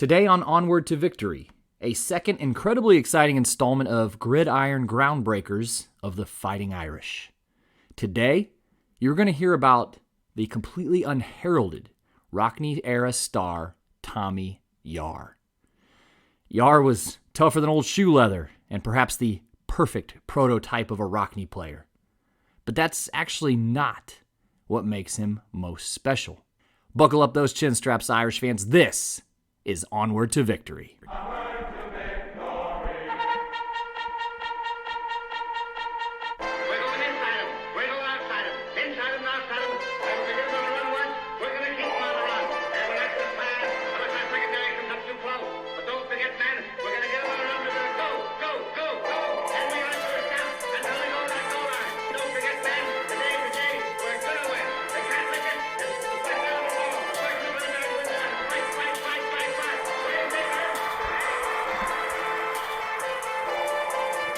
Today on Onward to Victory, a second incredibly exciting installment of Gridiron Groundbreakers of the Fighting Irish. Today, you're going to hear about the completely unheralded Rockne-era star, Tommy Yarr. Yarr was tougher than old shoe leather and perhaps the perfect prototype of a Rockne player. But that's actually not what makes him most special. Buckle up those chin straps, Irish fans. This is Onward to Victory.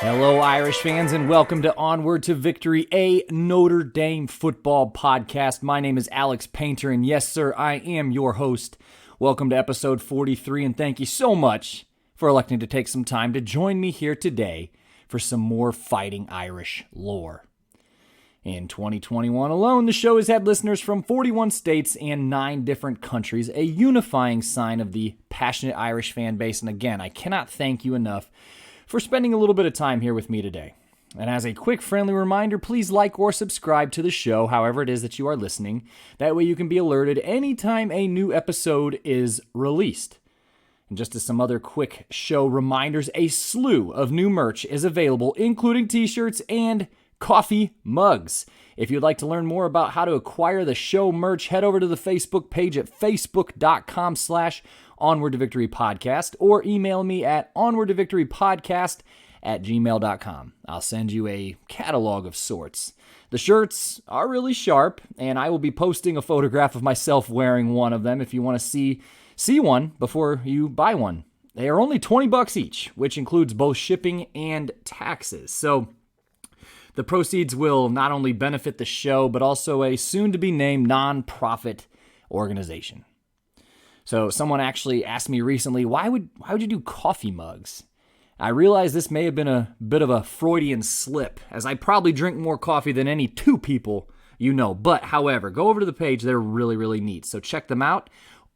Hello, Irish fans, and welcome to Onward to Victory, a Notre Dame football podcast. My name is Alex Painter, and yes, sir, I am your host. Welcome to episode 43, and thank you so much for electing to take some time to join me here today for some more Fighting Irish lore. In 2021 alone, the show has had listeners from 41 states and 9 different countries, a unifying sign of the passionate Irish fan base. And again, I cannot thank you enough for spending a little bit of time here with me today. And as a quick friendly reminder, please like or subscribe to the show, however it is that you are listening. That way you can be alerted anytime a new episode is released. And just as some other quick show reminders, a slew of new merch is available, including t-shirts and coffee mugs. If you'd like to learn more about how to acquire the show merch, head over to the Facebook page at facebook.com/Onward to Victory Podcast, or email me at onwardtovictorypodcast@gmail.com. I'll send you a catalog of sorts. The shirts are really sharp, and I will be posting a photograph of myself wearing one of them if you want to see one before you buy one. They are only $20 each, which includes both shipping and taxes. So the proceeds will not only benefit the show, but also a soon-to-be-named nonprofit organization. So someone actually asked me recently, why would you do coffee mugs? I realize this may have been a bit of a Freudian slip, as I probably drink more coffee than any 2 people you know. But, however, go over to the page. They're really, really neat. So check them out.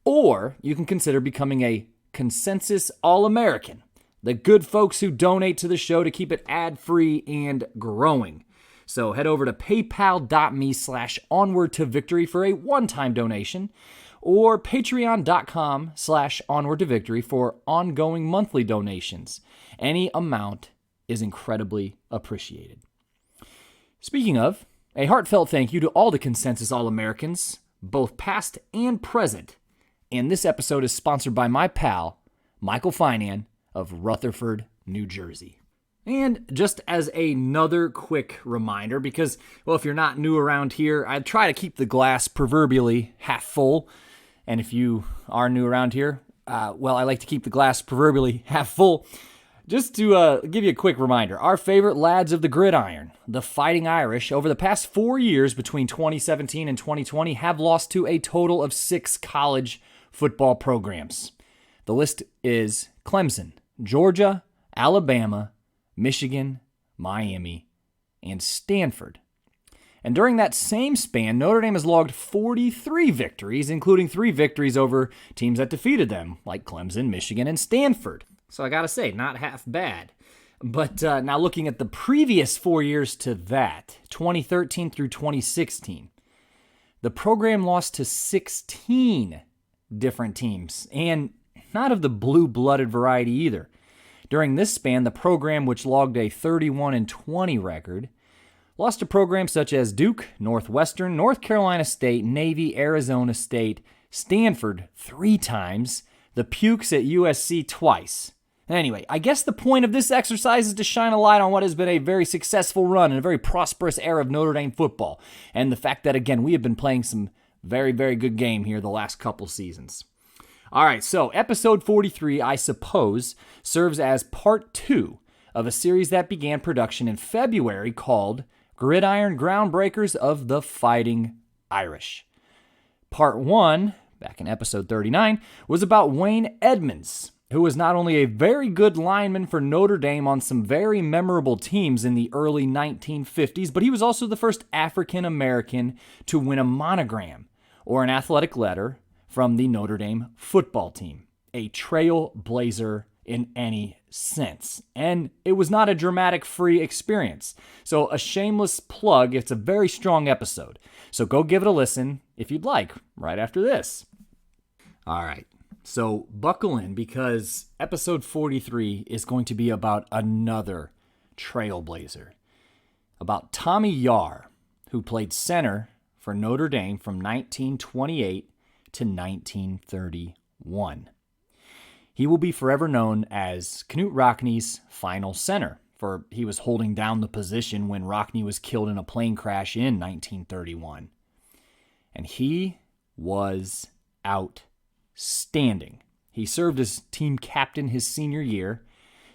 Or you can consider becoming a Consensus All-American. The good folks who donate to the show to keep it ad-free and growing. So head over to paypal.me/onwardtovictory for a one-time donation, or patreon.com/onwardtovictory for ongoing monthly donations. Any amount is incredibly appreciated. Speaking of, a heartfelt thank you to all the Consensus All-Americans, both past and present. And this episode is sponsored by my pal, Michael Finan of Rutherford, New Jersey. And just as another quick reminder, because, well, if you're not new around here, I try to keep the glass proverbially half full. And if you are new around here, I like to keep the glass proverbially half full. Just to give you a quick reminder, our favorite lads of the gridiron, the Fighting Irish, over the past 4 years between 2017 and 2020, have lost to a total of 6 college football programs. The list is Clemson, Georgia, Alabama, Michigan, Miami, and Stanford. And during that same span, Notre Dame has logged 43 victories, including 3 victories over teams that defeated them, like Clemson, Michigan, and Stanford. So I gotta say, not half bad. But now looking at the previous 4 years to that, 2013 through 2016, the program lost to 16 different teams, and not of the blue-blooded variety either. During this span, the program, which logged a 31-20 record, lost to programs such as Duke, Northwestern, North Carolina State, Navy, Arizona State, Stanford 3 times, the Pukes at USC twice. Anyway, I guess the point of this exercise is to shine a light on what has been a very successful run and a very prosperous era of Notre Dame football, and the fact that, again, we have been playing some very, very good game here the last couple seasons. All right, so episode 43, I suppose, serves as part 2 of a series that began production in February called Gridiron Groundbreakers of the Fighting Irish. Part 1 back in episode 39, was about Wayne Edmonds, who was not only a very good lineman for Notre Dame on some very memorable teams in the early 1950s, but he was also the first African American to win a monogram, or an athletic letter, from the Notre Dame football team. A trailblazer in any sense. And it was not a dramatic-free experience. So a shameless plug, it's a very strong episode. So go give it a listen if you'd like, right after this. All right, so buckle in because episode 43 is going to be about another trailblazer. About Tommy Yarr, who played center for Notre Dame from 1928 to 1931. He will be forever known as Knute Rockne's final center, for he was holding down the position when Rockne was killed in a plane crash in 1931. And he was outstanding. He served as team captain his senior year,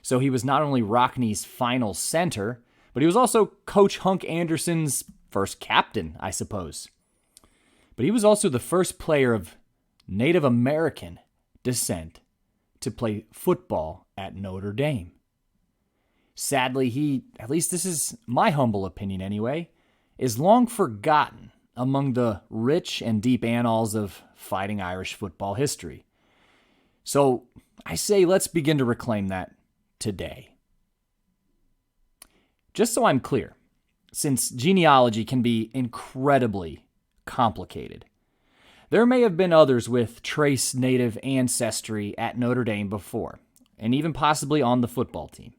so he was not only Rockne's final center, but he was also Coach Hunk Anderson's first captain, I suppose. But he was also the first player of Native American descent to play football at Notre Dame. Sadly, he, at least this is my humble opinion anyway, is long forgotten among the rich and deep annals of Fighting Irish football history. So I say let's begin to reclaim that today. Just so I'm clear, since genealogy can be incredibly complicated, there may have been others with trace native ancestry at Notre Dame before, and even possibly on the football team.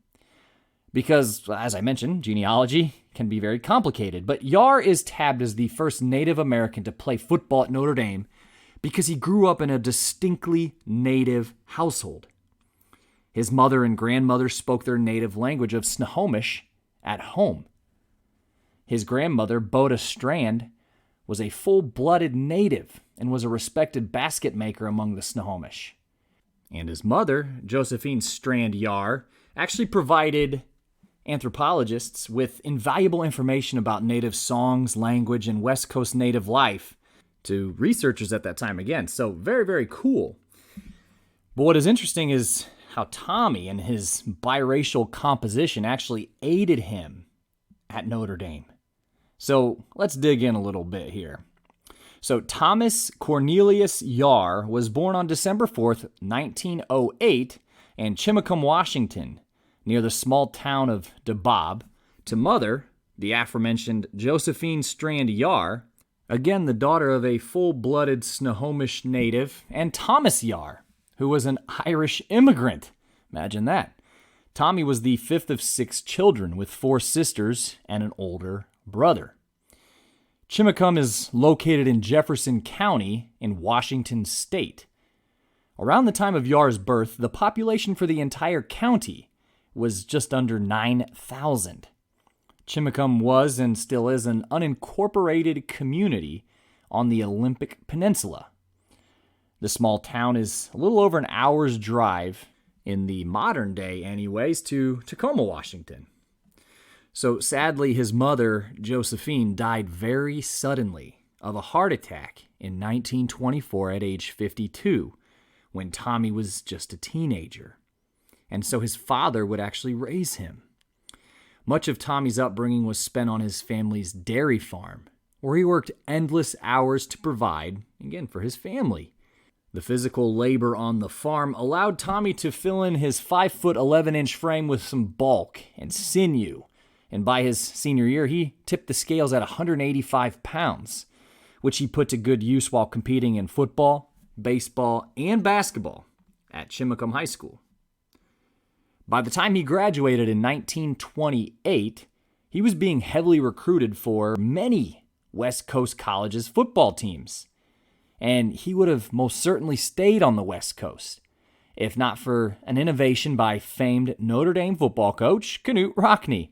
Because, as I mentioned, genealogy can be very complicated, but Yarr is tabbed as the first Native American to play football at Notre Dame because he grew up in a distinctly native household. His mother and grandmother spoke their native language of Snohomish at home. His grandmother, Boda Strand, was a full-blooded native and was a respected basket maker among the Snohomish. And his mother, Josephine Strand Yarr, actually provided anthropologists with invaluable information about native songs, language, and West Coast native life to researchers at that time again. So very, very cool. But what is interesting is how Tommy and his biracial composition actually aided him at Notre Dame. So let's dig in a little bit here. So Thomas Cornelius Yarr was born on December 4th, 1908 in Chimacum, Washington, near the small town of DeBob, to mother, the aforementioned Josephine Strand Yarr, again the daughter of a full-blooded Snohomish native, and Thomas Yarr, who was an Irish immigrant. Imagine that. Tommy was the fifth of 6 children with 4 sisters and an older brother. Chimacum is located in Jefferson County in Washington State. Around the time of Yarr's birth, the population for the entire county was just under 9,000. Chimacum was and still is an unincorporated community on the Olympic Peninsula. The small town is a little over an hour's drive, in the modern day anyways, to Tacoma, Washington. So sadly, his mother, Josephine, died very suddenly of a heart attack in 1924 at age 52, when Tommy was just a teenager. And so his father would actually raise him. Much of Tommy's upbringing was spent on his family's dairy farm, where he worked endless hours to provide, again, for his family. The physical labor on the farm allowed Tommy to fill in his 5'11" frame with some bulk and sinew. And by his senior year, he tipped the scales at 185 pounds, which he put to good use while competing in football, baseball, and basketball at Chimacum High School. By the time he graduated in 1928, he was being heavily recruited for many West Coast colleges' football teams. And he would have most certainly stayed on the West Coast, if not for an innovation by famed Notre Dame football coach Knute Rockne.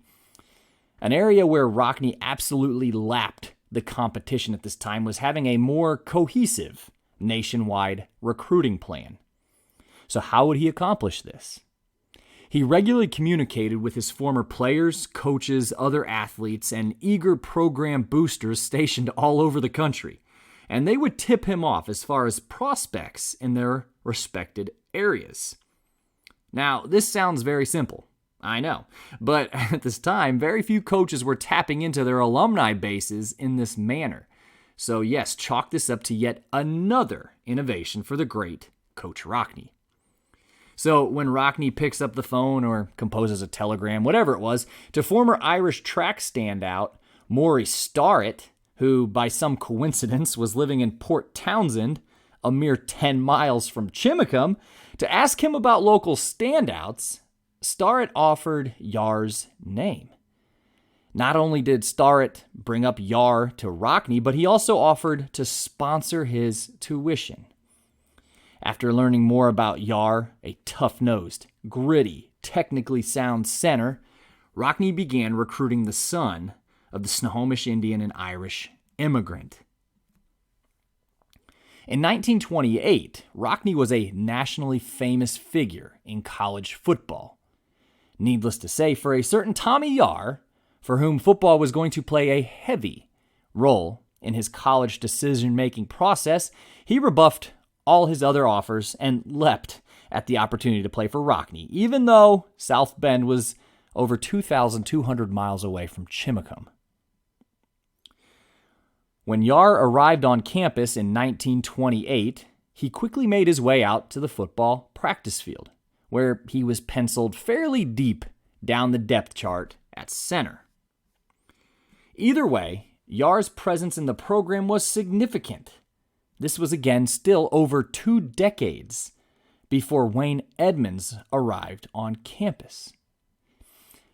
An area where Rockne absolutely lapped the competition at this time was having a more cohesive nationwide recruiting plan. So how would he accomplish this? He regularly communicated with his former players, coaches, other athletes, and eager program boosters stationed all over the country. and they would tip him off as far as prospects in their respected areas. Now, this sounds very simple, I know, but at this time, very few coaches were tapping into their alumni bases in this manner. So yes, chalk this up to yet another innovation for the great Coach Rockne. So when Rockne picks up the phone or composes a telegram, whatever it was, to former Irish track standout Maury Starrett, who by some coincidence was living in Port Townsend, a mere 10 miles from Chimacum, to ask him about local standouts, Starrett offered Yarr's name. Not only did Starrett bring up Yarr to Rockne, but he also offered to sponsor his tuition. After learning more about Yarr, a tough-nosed, gritty, technically sound center, Rockne began recruiting the son of the Snohomish Indian and Irish immigrant. In 1928, Rockne was a nationally famous figure in college football. Needless to say, for a certain Tommy Yarr, for whom football was going to play a heavy role in his college decision-making process, he rebuffed all his other offers and leapt at the opportunity to play for Rockne, even though South Bend was over 2,200 miles away from Chimacum. When Yarr arrived on campus in 1928, he quickly made his way out to the football practice field, where he was penciled fairly deep down the depth chart at center. Either way, Yarr's presence in the program was significant. This was again still over 2 decades before Wayne Edmonds arrived on campus.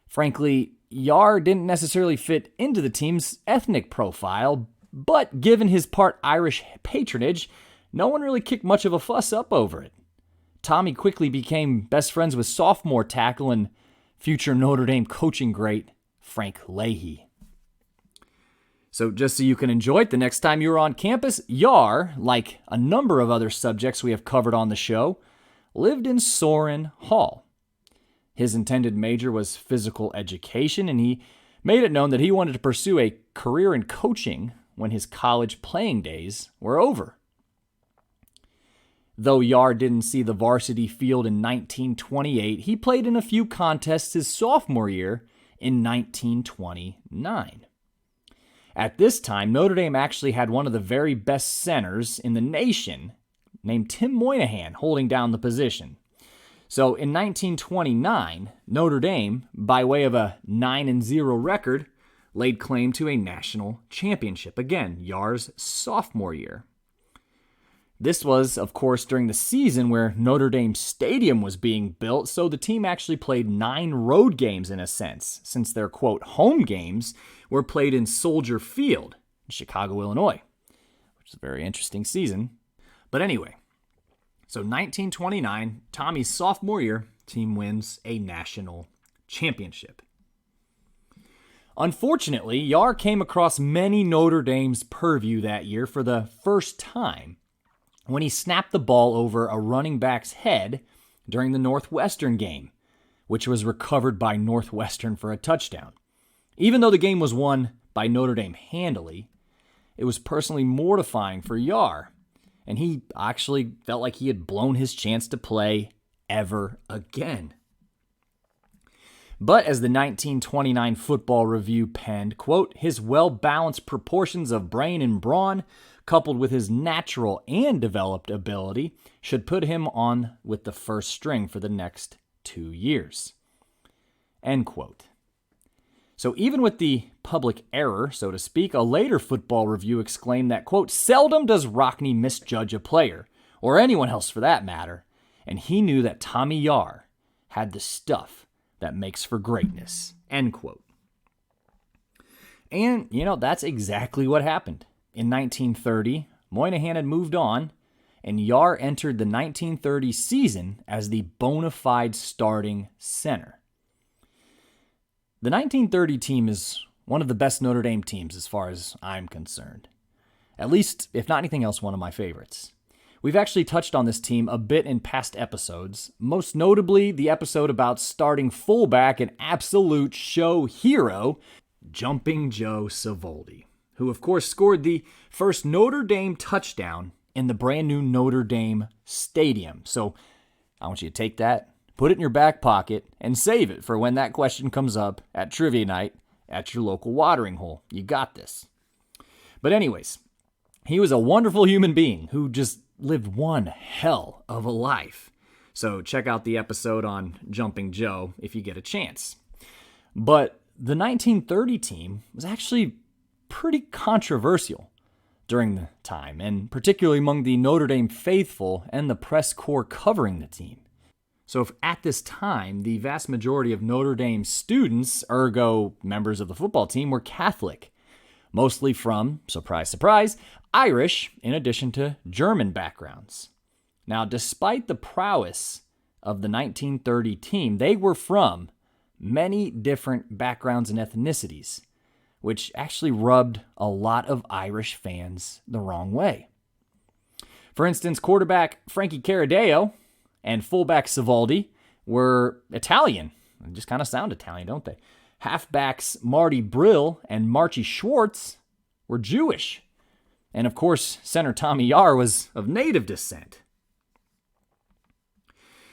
Frankly, Yarr didn't necessarily fit into the team's ethnic profile, but given his part Irish patronage, no one really kicked much of a fuss up over it. Tommy quickly became best friends with sophomore tackle and future Notre Dame coaching great Frank Leahy. So just so you can enjoy it the next time you're on campus, Yarr, like a number of other subjects we have covered on the show, lived in Sorin Hall. His intended major was physical education, and he made it known that he wanted to pursue a career in coaching when his college playing days were over. Though Yarr didn't see the varsity field in 1928, he played in a few contests his sophomore year in 1929. At this time, Notre Dame actually had one of the very best centers in the nation, named Tim Moynihan, holding down the position. So in 1929, Notre Dame, by way of a 9-0 record, laid claim to a national championship. Again, Yarr's sophomore year. This was, of course, during the season where Notre Dame Stadium was being built, so the team actually played 9 road games in a sense, since their, quote, home games were played in Soldier Field in Chicago, Illinois, which is a very interesting season. But anyway, so 1929, Tommy's sophomore year, team wins a national championship. Unfortunately, Yarr came across many Notre Dame's purview that year for the first time when he snapped the ball over a running back's head during the Northwestern game, which was recovered by Northwestern for a touchdown. Even though the game was won by Notre Dame handily, it was personally mortifying for Yarr, and he actually felt like he had blown his chance to play ever again. But as the 1929 Football Review penned, quote, his well-balanced proportions of brain and brawn, coupled with his natural and developed ability, should put him on with the first string for the next 2 years. End quote. So even with the public error, so to speak, a later Football Review exclaimed that, quote, seldom does Rockne misjudge a player, or anyone else for that matter, and he knew that Tommy Yarr had the stuff that makes for greatness, end quote. And, that's exactly what happened. In 1930, Moynihan had moved on, and Yarr entered the 1930 season as the bona fide starting center. The 1930 team is one of the best Notre Dame teams as far as I'm concerned. At least, if not anything else, one of my favorites. We've actually touched on this team a bit in past episodes, most notably the episode about starting fullback and absolute show hero, Jumping Joe Savoldi, who of course scored the first Notre Dame touchdown in the brand new Notre Dame Stadium. So I want you to take that, put it in your back pocket, and save it for when that question comes up at trivia night at your local watering hole. You got this. But anyways, he was a wonderful human being who just lived one hell of a life. So check out the episode on Jumping Joe if you get a chance. But the 1930 team was actually pretty controversial during the time, and particularly among the Notre Dame faithful and the press corps covering the team. So if at this time, the vast majority of Notre Dame students, ergo members of the football team, were Catholic, mostly from, surprise, surprise, Irish, in addition to German backgrounds. Now, despite the prowess of the 1930 team, they were from many different backgrounds and ethnicities, which actually rubbed a lot of Irish fans the wrong way. For instance, quarterback Frankie Caradeo and fullback Sivaldi were Italian. They just kind of sound Italian, don't they? Halfbacks Marty Brill and Marchie Schwartz were Jewish. And of course, center Tommy Yarr was of native descent.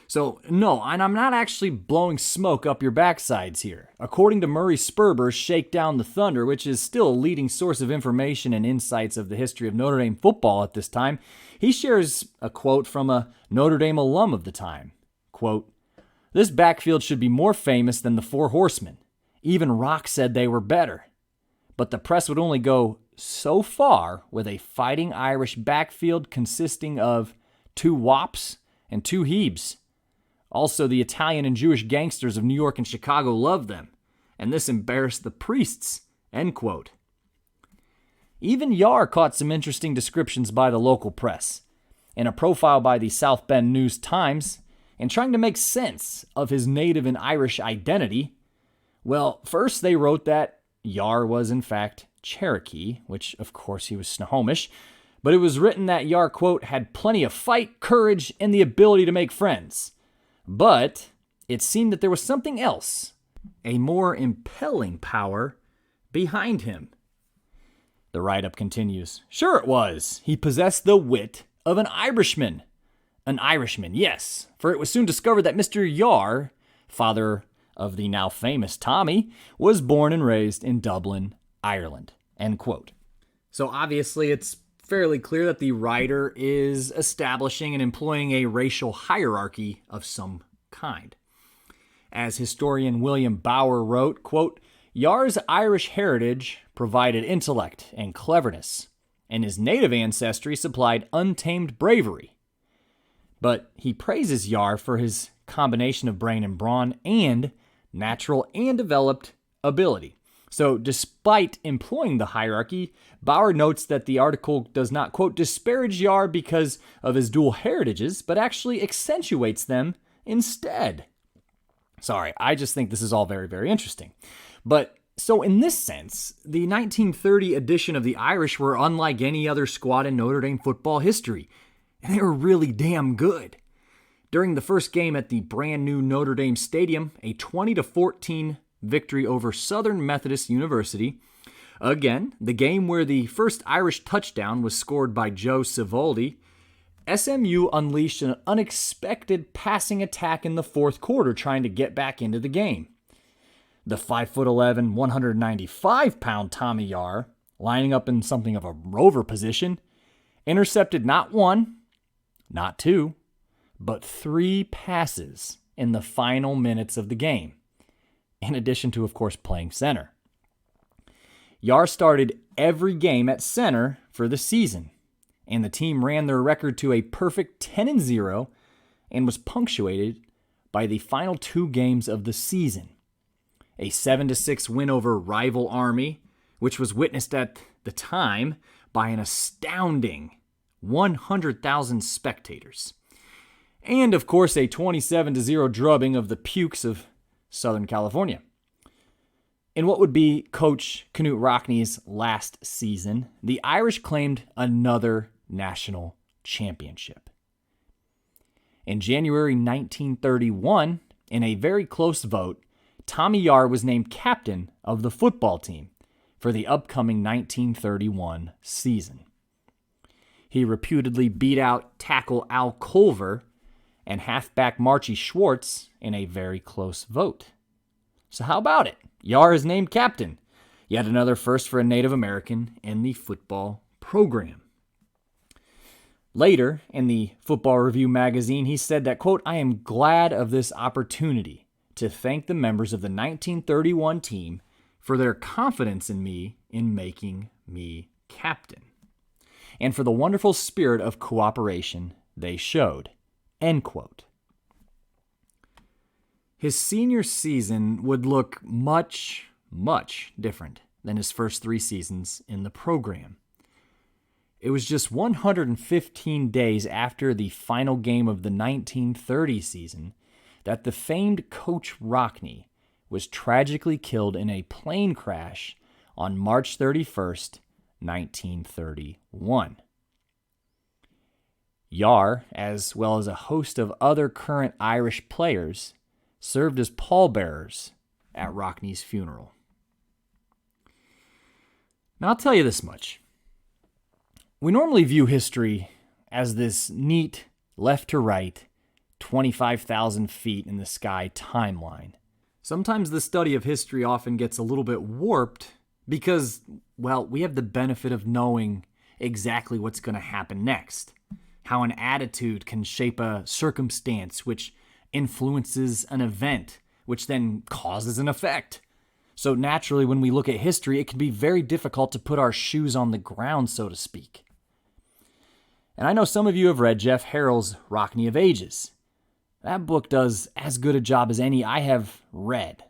So, no, and I'm not actually blowing smoke up your backsides here. According to Murray Sperber's Shake Down the Thunder, which is still a leading source of information and insights of the history of Notre Dame football at this time, he shares a quote from a Notre Dame alum of the time. Quote, "This backfield should be more famous than the Four Horsemen. Even Rock said they were better. But the press would only go so far with a fighting Irish backfield consisting of 2 Wops and 2 Hebes. Also, the Italian and Jewish gangsters of New York and Chicago loved them, and this embarrassed the priests." End quote. Even Yarr caught some interesting descriptions by the local press. In a profile by the South Bend News-Times, and trying to make sense of his native and Irish identity, well, first they wrote that Yarr was in fact Cherokee, which of course he was Snohomish, but it was written that Yarr, quote, had plenty of fight, courage, and the ability to make friends. But it seemed that there was something else, a more impelling power behind him. The write-up continues. Sure it was. He possessed the wit of an Irishman. An Irishman, yes, for it was soon discovered that Mr. Yarr, father of the now famous Tommy, was born and raised in Dublin, Ireland. End quote. So obviously it's fairly clear that the writer is establishing and employing a racial hierarchy of some kind. As historian William Bauer wrote, quote, "Yarr's Irish heritage provided intellect and cleverness, and his native ancestry supplied untamed bravery." But he praises Yarr for his combination of brain and brawn and natural and developed ability. So despite employing the hierarchy, Bauer notes that the article does not, quote, disparage Yarr because of his dual heritages, but actually accentuates them instead. Sorry, I just think this is all very, very interesting. But so in this sense, the 1930 edition of the Irish were unlike any other squad in Notre Dame football history. And they were really damn good. During the first game at the brand new Notre Dame Stadium, a 20-14 victory over Southern Methodist University. Again, the game where the first Irish touchdown was scored by Joe Sivaldi, SMU unleashed an unexpected passing attack in the fourth quarter trying to get back into the game. The 5'11", 195-pound Tommy Yarr, lining up in something of a rover position, intercepted not 1, not 2, but 3 passes in the final minutes of the game, in addition to, of course, playing center. Yarr started every game at center for the season, and the team ran their record to a perfect 10-0 and was punctuated by the final 2 games of the season. A 7-6 win over rival Army, which was witnessed at the time by an astounding 100,000 spectators. And, of course, a 27-0 drubbing of the Pukes of Southern California. In what would be Coach Knute Rockne's last season, the Irish claimed another national championship. In January 1931, in a very close vote, Tommy Yarr was named captain of the football team, for the upcoming 1931 season. He reputedly beat out tackle Al Culver and halfback Marchie Schwartz in a very close vote. So how about it? Yarr is named captain. Yet another first for a Native American in the football program. Later, in the Football Review magazine, he said that, quote, "I am glad of this opportunity to thank the members of the 1931 team for their confidence in me in making me captain, and for the wonderful spirit of cooperation they showed," end quote. His senior season would look much, much different than his first 3 seasons in the program. It was just 115 days after the final game of the 1930 season that the famed Coach Rockne was tragically killed in a plane crash on March 31st, 1931. Yarr, as well as a host of other current Irish players, served as pallbearers at Rockne's funeral. Now, I'll tell you this much. We normally view history as this neat, left to right, 25,000 feet in the sky timeline. Sometimes the study of history often gets a little bit warped because, well, we have the benefit of knowing exactly what's going to happen next, how an attitude can shape a circumstance which influences an event, which then causes an effect. So naturally, when we look at history, it can be very difficult to put our shoes on the ground, so to speak. And I know some of you have read Jeff Harrell's Rockne of Ages. That book does as good a job as any I have read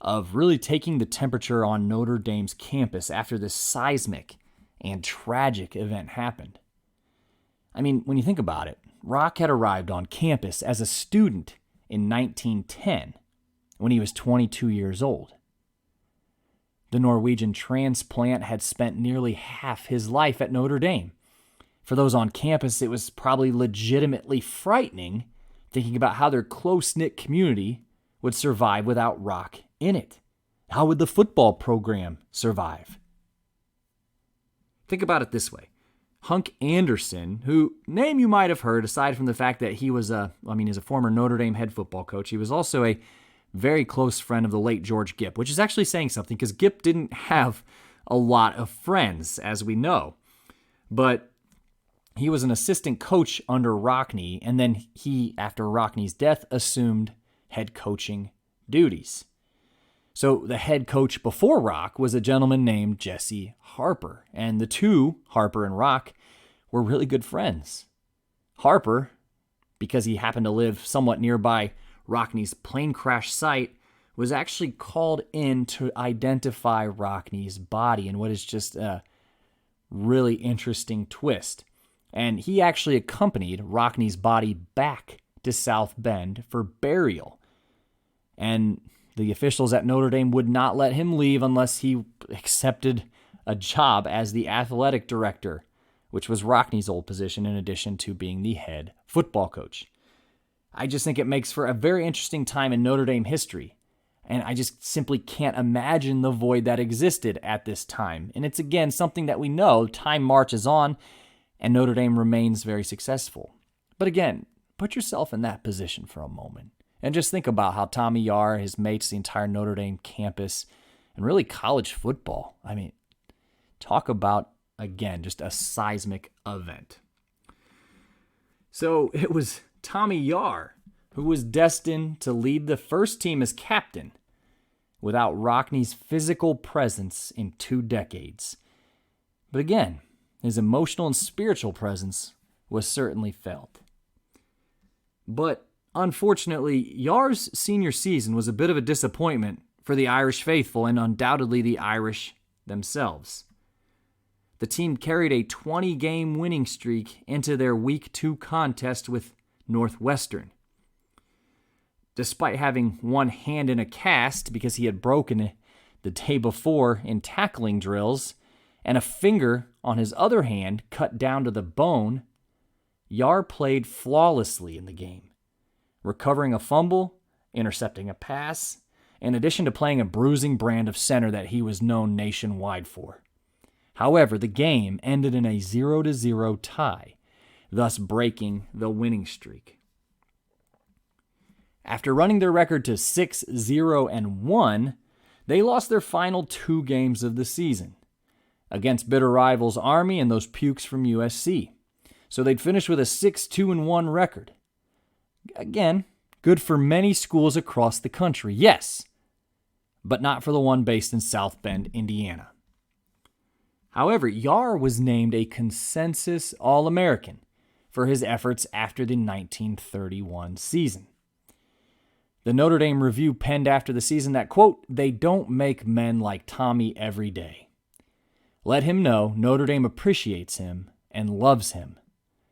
of really taking the temperature on Notre Dame's campus after this seismic and tragic event happened. I mean, when you think about it, Rock had arrived on campus as a student in 1910 when he was 22 years old. The Norwegian transplant had spent nearly half his life at Notre Dame. For those on campus, it was probably legitimately frightening thinking about how their close-knit community would survive without Rock in it. How would the football program survive? Think about it this way. Hunk Anderson, who name you might have heard, aside from the fact that he was he's a former Notre Dame head football coach, he was also a very close friend of the late George Gipp, which is actually saying something because Gipp didn't have a lot of friends, as we know. But he was an assistant coach under Rockne, and then he, after Rockne's death, assumed head coaching duties. So the head coach before Rock was a gentleman named Jesse Harper, and the two, Harper and Rock, were really good friends. Harper, because he happened to live somewhat nearby Rockne's plane crash site, was actually called in to identify Rockne's body in what is just a really interesting twist. And he actually accompanied Rockne's body back to South Bend for burial. And the officials at Notre Dame would not let him leave unless he accepted a job as the athletic director, which was Rockne's old position in addition to being the head football coach. I just think it makes for a very interesting time in Notre Dame history. And I just simply can't imagine the void that existed at this time. And it's, again, something that we know. Time marches on, and Notre Dame remains very successful. But again, put yourself in that position for a moment. And just think about how Tommy Yarr, his mates, the entire Notre Dame campus, and really college football. I mean, talk about, again, just a seismic event. So it was Tommy Yarr who was destined to lead the first team as captain without Rockne's physical presence in 2 decades. But again, his emotional and spiritual presence was certainly felt. But unfortunately, Yarr's senior season was a bit of a disappointment for the Irish faithful and undoubtedly the Irish themselves. The team carried a 20-game winning streak into their Week 2 contest with Northwestern. Despite having one hand in a cast because he had broken it the day before in tackling drills and a finger on his other hand cut down to the bone, Yarr played flawlessly in the game, recovering a fumble, intercepting a pass, in addition to playing a bruising brand of center that he was known nationwide for. However, the game ended in a 0-0 tie, thus breaking the winning streak. After running their record to 6-0-1, they lost their final 2 games of the season against bitter rivals Army and those pukes from USC. So they'd finish with a 6-2-1 record. Again, good for many schools across the country, yes, but not for the one based in South Bend, Indiana. However, Yarr was named a consensus All-American for his efforts after the 1931 season. The Notre Dame Review penned after the season that, quote, "They don't make men like Tommy every day. Let him know Notre Dame appreciates him and loves him.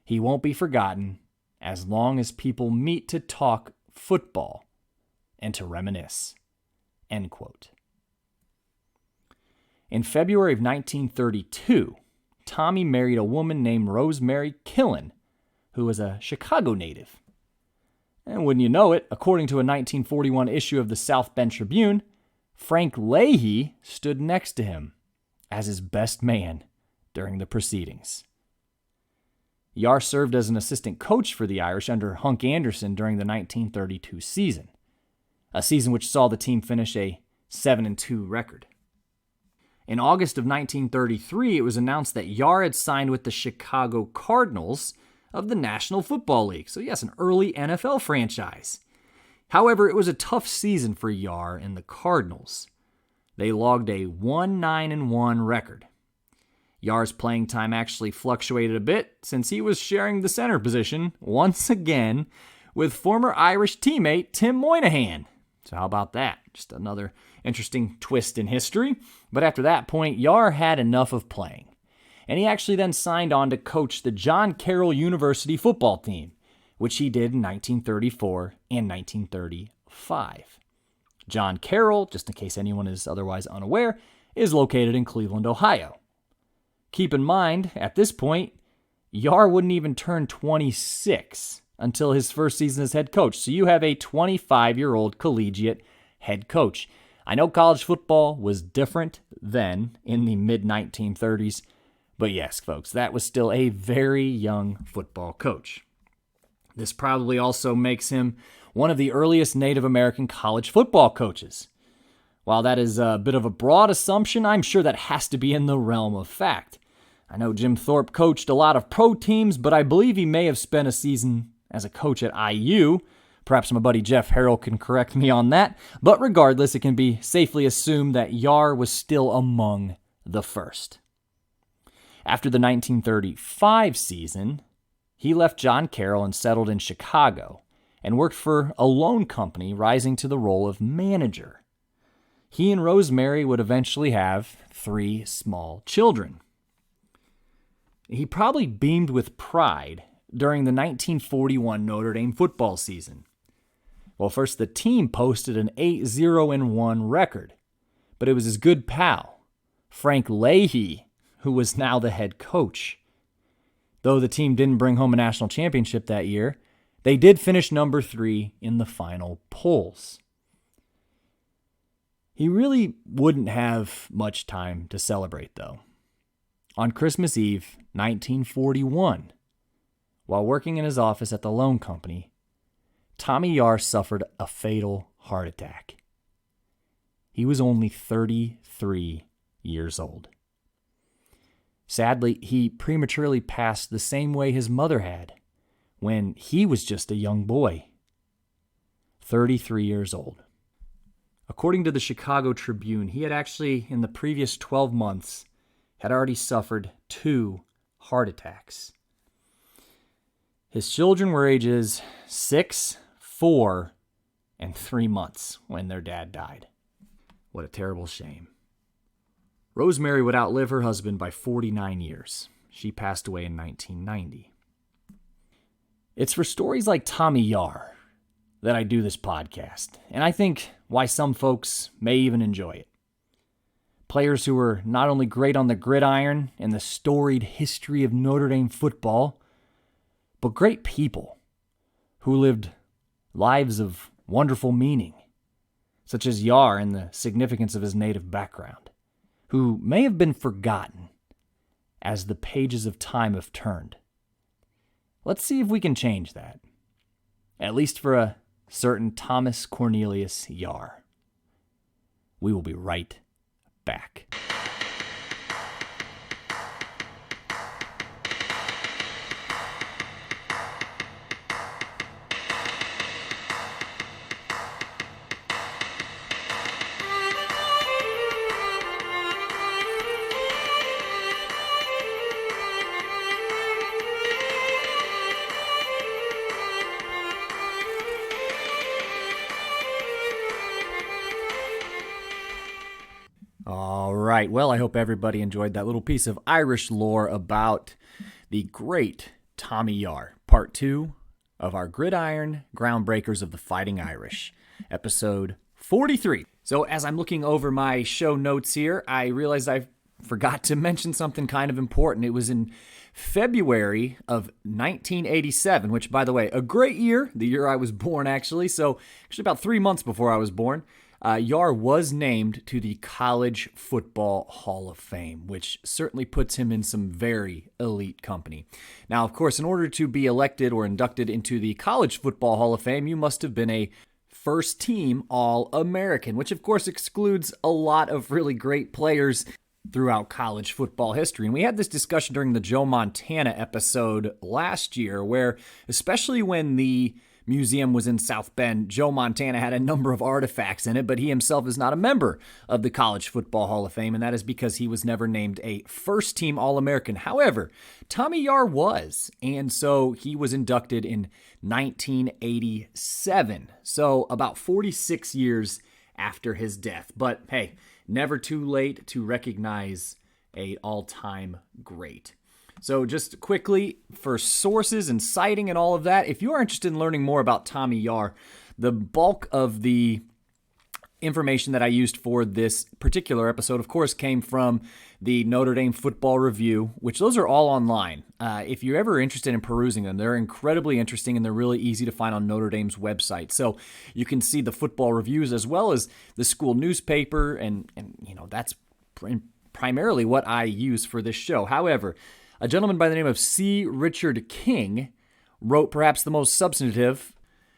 He won't be forgotten as long as people meet to talk football and to reminisce," end quote. In February of 1932, Tommy married a woman named Rosemary Killen, who was a Chicago native. And wouldn't you know it, according to a 1941 issue of the South Bend Tribune, Frank Leahy stood next to him as his best man during the proceedings. Yarr served as an assistant coach for the Irish under Hunk Anderson during the 1932 season, a season which saw the team finish a 7-2 record. In August of 1933, it was announced that Yarr had signed with the Chicago Cardinals of the National Football League. So yes, an early NFL franchise. However, it was a tough season for Yarr and the Cardinals. They logged a 1-9-1 record. Yarr's playing time actually fluctuated a bit since he was sharing the center position once again with former Irish teammate Tim Moynihan. So how about that? Just another interesting twist in history. But after that point, Yarr had enough of playing. And he actually then signed on to coach the John Carroll University football team, which he did in 1934 and 1935. John Carroll, just in case anyone is otherwise unaware, is located in Cleveland, Ohio. Keep in mind, at this point, Yarr wouldn't even turn 26 until his first season as head coach. So you have a 25-year-old collegiate head coach. I know college football was different then in the mid-1930s, but yes, folks, that was still a very young football coach. This probably also makes him one of the earliest Native American college football coaches. While that is a bit of a broad assumption, I'm sure that has to be in the realm of fact. I know Jim Thorpe coached a lot of pro teams, but I believe he may have spent a season as a coach at IU. Perhaps my buddy Jeff Harrell can correct me on that, but regardless, it can be safely assumed that Yarr was still among the first. After the 1935 season, he left John Carroll and settled in Chicago and worked for a loan company, rising to the role of manager. He and Rosemary would eventually have 3 small children. He probably beamed with pride during the 1941 Notre Dame football season. Well, first, the team posted an 8-0-1 record, but it was his good pal, Frank Leahy, who was now the head coach. Though the team didn't bring home a national championship that year, they did finish number 3 in the final polls. He really wouldn't have much time to celebrate, though. On Christmas Eve, 1941, while working in his office at the loan company, Tommy Yarr suffered a fatal heart attack. He was only 33 years old. Sadly, he prematurely passed the same way his mother had when he was just a young boy, 33 years old. According to the Chicago Tribune, he had actually, in the previous 12 months, had already suffered 2 heart attacks. His children were ages 6, 4, and 3 months when their dad died. What a terrible shame. Rosemary would outlive her husband by 49 years. She passed away in 1990. It's for stories like Tommy Yarr that I do this podcast, and I think why some folks may even enjoy it. Players who were not only great on the gridiron and the storied history of Notre Dame football, but great people who lived lives of wonderful meaning, such as Yarr and the significance of his native background, who may have been forgotten as the pages of time have turned. Let's see if we can change that, at least for a certain Thomas Cornelius Yarr. We will be right back. All right, well, I hope everybody enjoyed that little piece of Irish lore about the great Tommy Yarr, part 2 of our Gridiron Groundbreakers of the Fighting Irish, episode 43. So as I'm looking over my show notes here, I realized I forgot to mention something kind of important. It was in February of 1987, which, by the way, a great year, the year I was born, actually about 3 months before I was born. Yarr was named to the College Football Hall of Fame, which certainly puts him in some very elite company. Now, of course, in order to be elected or inducted into the College Football Hall of Fame, you must have been a first-team All-American, which, of course, excludes a lot of really great players throughout college football history. And we had this discussion during the Joe Montana episode last year, where, especially when the museum was in South Bend, Joe Montana had a number of artifacts in it, but he himself is not a member of the College Football Hall of Fame, and that is because he was never named a first-team All-American. However, Tommy Yarr was, and so he was inducted in 1987, so about 46 years after his death. But hey, never too late to recognize an all-time great. So just quickly, for sources and citing and all of that, if you are interested in learning more about Tommy Yarr, the bulk of the information that I used for this particular episode, of course, came from the Notre Dame Football Review, which those are all online. If you're ever interested in perusing them, they're incredibly interesting and they're really easy to find on Notre Dame's website. So you can see the football reviews as well as the school newspaper, and that's primarily what I use for this show. However, a gentleman by the name of C. Richard King wrote perhaps the most substantive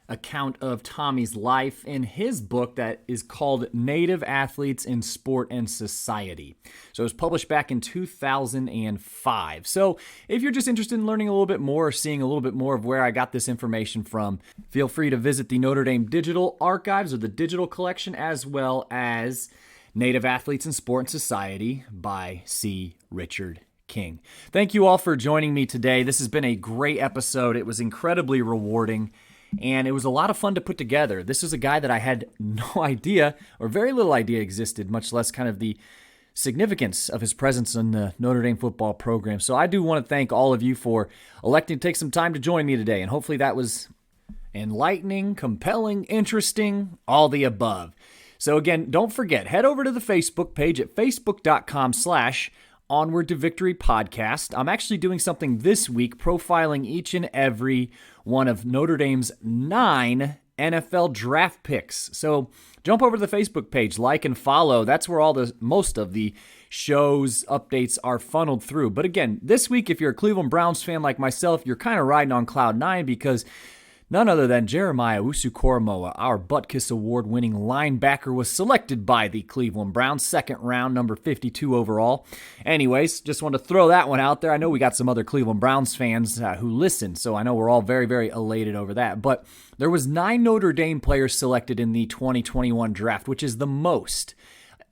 account of Tommy's life in his book that is called Native Athletes in Sport and Society. So it was published back in 2005. So if you're just interested in learning a little bit more or seeing a little bit more of where I got this information from, feel free to visit the Notre Dame Digital Archives or the Digital Collection, as well as Native Athletes in Sport and Society by C. Richard King. Thank you all for joining me today. This has been a great episode. It was incredibly rewarding, and it was a lot of fun to put together. This is a guy that I had no idea, or very little idea existed, much less kind of the significance of his presence in the Notre Dame football program. So I do want to thank all of you for electing to take some time to join me today, and hopefully that was enlightening, compelling, interesting, all the above. So again, don't forget, head over to the Facebook page at facebook.com/Onward to Victory podcast. I'm actually doing something this week, profiling each and every one of Notre Dame's 9 NFL draft picks. So jump over to the Facebook page, like and follow. That's where most of the show's updates are funneled through. But again, this week, if you're a Cleveland Browns fan like myself, you're kind of riding on cloud 9 because none other than Jeremiah Owusu-Koramoah, our Butkus Award-winning linebacker, was selected by the Cleveland Browns, second round, number 52 overall. Anyways, just wanted to throw that one out there. I know we got some other Cleveland Browns fans who listen, so I know we're all very, very elated over that. But there was 9 Notre Dame players selected in the 2021 draft, which is the most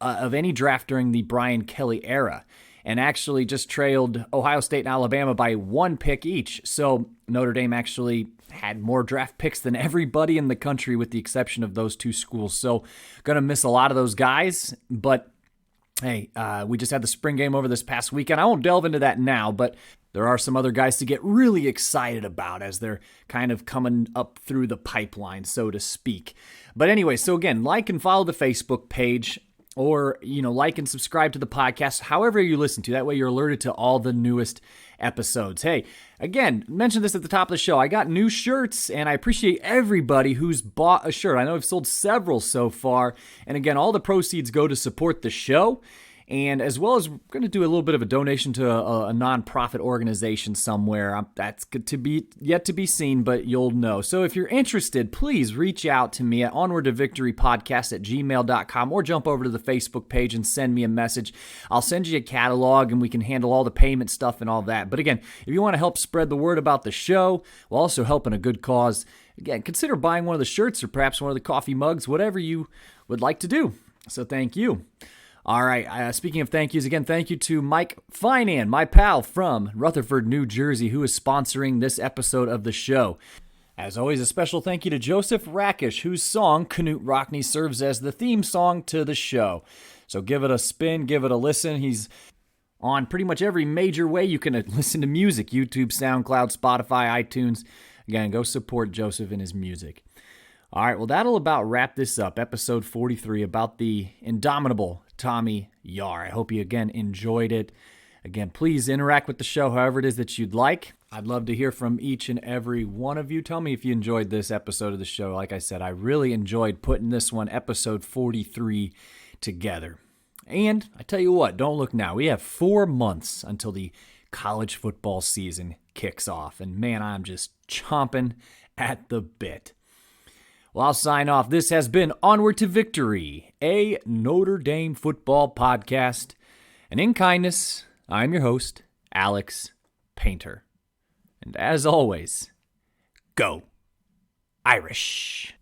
of any draft during the Brian Kelly era, and actually just trailed Ohio State and Alabama by 1 pick each. So Notre Dame actually had more draft picks than everybody in the country with the exception of those 2 schools. So going to miss a lot of those guys, but hey, we just had the spring game over this past weekend. I won't delve into that now, but there are some other guys to get really excited about as they're kind of coming up through the pipeline, so to speak. But anyway, so again, like and follow the Facebook page. or, like and subscribe to the podcast, however you listen to. That way you're alerted to all the newest episodes. Hey, again, mentioned this at the top of the show. I got new shirts, and I appreciate everybody who's bought a shirt. I know I've sold several so far, and again, all the proceeds go to support the show. And as well as we're going to do a little bit of a donation to a nonprofit organization somewhere. That's yet to be seen, but you'll know. So if you're interested, please reach out to me at onwardtovictorypodcast@gmail.com or jump over to the Facebook page and send me a message. I'll send you a catalog and we can handle all the payment stuff and all that. But again, if you want to help spread the word about the show while also helping a good cause, again, consider buying one of the shirts or perhaps one of the coffee mugs, whatever you would like to do. So thank you. All right, speaking of thank yous, again, thank you to Mike Finan, my pal from Rutherford, New Jersey, who is sponsoring this episode of the show. As always, a special thank you to Joseph Rakish, whose song, Canute Rockne, serves as the theme song to the show. So give it a spin, give it a listen. He's on pretty much every major way you can listen to music: YouTube, SoundCloud, Spotify, iTunes. Again, go support Joseph and his music. All right, well, that'll about wrap this up. Episode 43 about the indomitable Tommy Yarr. I hope you, again, enjoyed it. Again, please interact with the show however it is that you'd like. I'd love to hear from each and every one of you. Tell me if you enjoyed this episode of the show. Like I said, I really enjoyed putting this one, episode 43, together. And I tell you what, don't look now. We have 4 months until the college football season kicks off. And man, I'm just chomping at the bit. Well, I'll sign off. This has been Onward to Victory, a Notre Dame football podcast. And in kindness, I'm your host, Alex Painter. And as always, go Irish.